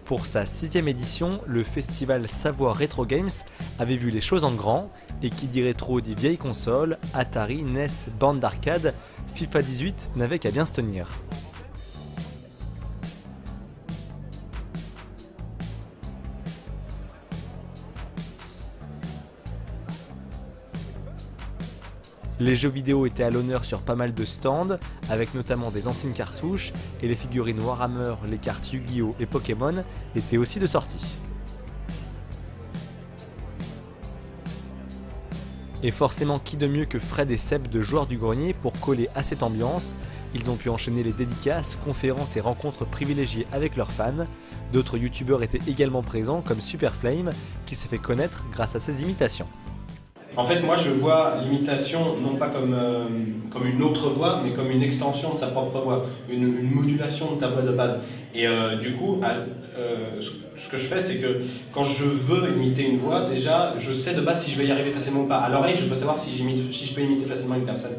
Pour sa 6e édition, le festival Savoie Retro Games avait vu les choses en grand, et qui dit rétro dit vieilles consoles, Atari, NES, bande d'arcade, FIFA 18 n'avait qu'à bien se tenir. Les jeux vidéo étaient à l'honneur sur pas mal de stands, avec notamment des anciennes cartouches, et les figurines Warhammer, les cartes Yu-Gi-Oh et Pokémon étaient aussi de sortie. Et forcément, qui de mieux que Fred et Seb de Joueurs du Grenier pour coller à cette ambiance. Ils ont pu enchaîner les dédicaces, conférences et rencontres privilégiées avec leurs fans. D'autres youtubeurs étaient également présents comme Superflame, qui s'est fait connaître grâce à ses imitations. En fait, moi, je vois l'imitation non pas comme une autre voix, mais comme une extension de sa propre voix, une modulation de ta voix de base. Et du coup, ce que je fais, c'est que quand je veux imiter une voix, déjà, je sais de base si je vais y arriver facilement ou pas. À l'oreille, je peux savoir si je peux imiter facilement une personne.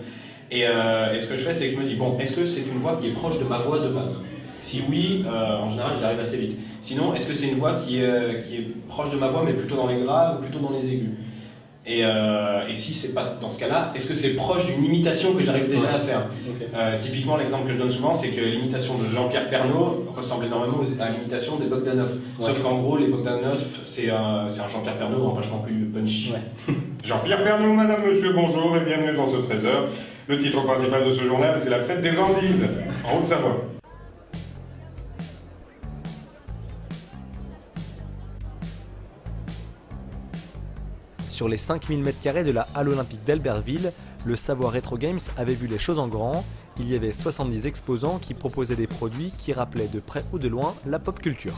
Et ce que je fais, c'est que je me dis, bon, est-ce que c'est une voix qui est proche de ma voix de base ? Si oui, en général, j'arrive assez vite. Sinon, est-ce que c'est une voix qui est proche de ma voix, mais plutôt dans les graves ou plutôt dans les aigus ? Et si c'est pas dans ce cas-là, est-ce que c'est proche d'une imitation que j'arrive déjà à faire ? Okay. Typiquement, l'exemple que je donne souvent, c'est que l'imitation de Jean-Pierre Pernaut ressemble énormément à l'imitation des Bogdanov. Ouais. Sauf qu'en gros, les Bogdanov, c'est un Jean-Pierre Pernaut vachement plus punchy. Ouais. Jean-Pierre Pernaut, madame, monsieur, bonjour et bienvenue dans ce trésor. Le titre principal de ce journal, c'est la fête des Andelys, en Haute-Savoie. Sur les 5000 m² de la Halle Olympique d'Albertville, le Savoie Retro Games avait vu les choses en grand. Il y avait 70 exposants qui proposaient des produits qui rappelaient de près ou de loin la pop culture.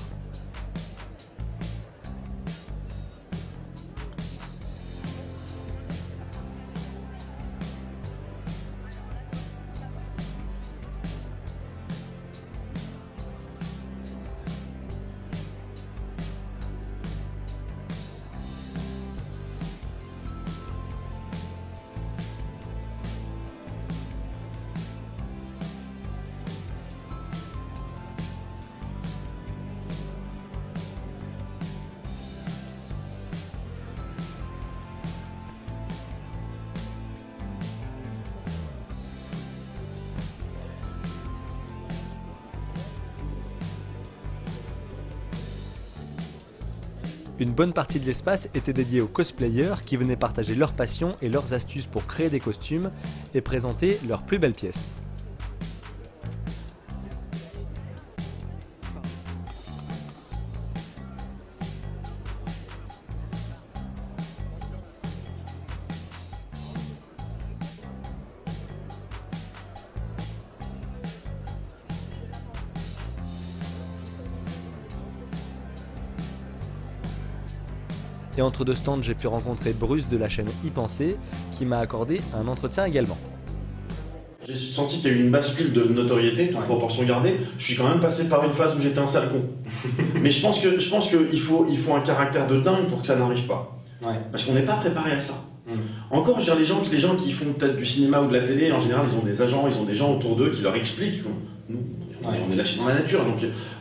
Une bonne partie de l'espace était dédiée aux cosplayers qui venaient partager leur passion et leurs astuces pour créer des costumes et présenter leurs plus belles pièces. Et entre deux stands, j'ai pu rencontrer Bruce de la chaîne Y Penser, qui m'a accordé un entretien également. J'ai senti qu'il y a eu une bascule de notoriété, toute proportion gardée. Je suis quand même passé par une phase où j'étais un sale con. Mais je pense qu'il faut un caractère de dingue pour que ça n'arrive pas. Ouais. Parce qu'on n'est pas préparé à ça. Encore, je veux dire, les gens qui font peut-être du cinéma ou de la télé, en général, ils ont des agents, ils ont des gens autour d'eux qui leur expliquent. Nous, on est lâchés dans la nature,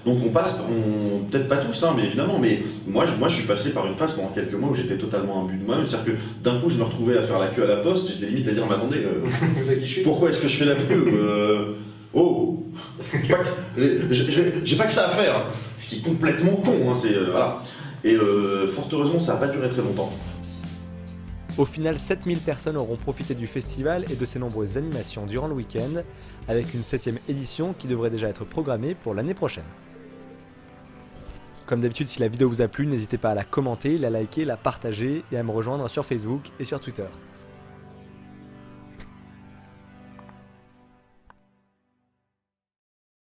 donc on passe, peut-être pas tous, hein, mais évidemment, mais moi je suis passé par une phase pendant quelques mois où j'étais totalement imbu de moi-même, c'est-à-dire que d'un coup je me retrouvais à faire la queue à la poste, j'étais limite à dire, mais attendez, pourquoi est-ce que je fais la queue Oh, j'ai pas que ça à faire, hein, ce qui est complètement con, hein, voilà. Et fort heureusement ça n'a pas duré très longtemps. Au final, 7000 personnes auront profité du festival et de ses nombreuses animations durant le week-end, avec une 7e édition qui devrait déjà être programmée pour l'année prochaine. Comme d'habitude, si la vidéo vous a plu, n'hésitez pas à la commenter, la liker, la partager et à me rejoindre sur Facebook et sur Twitter.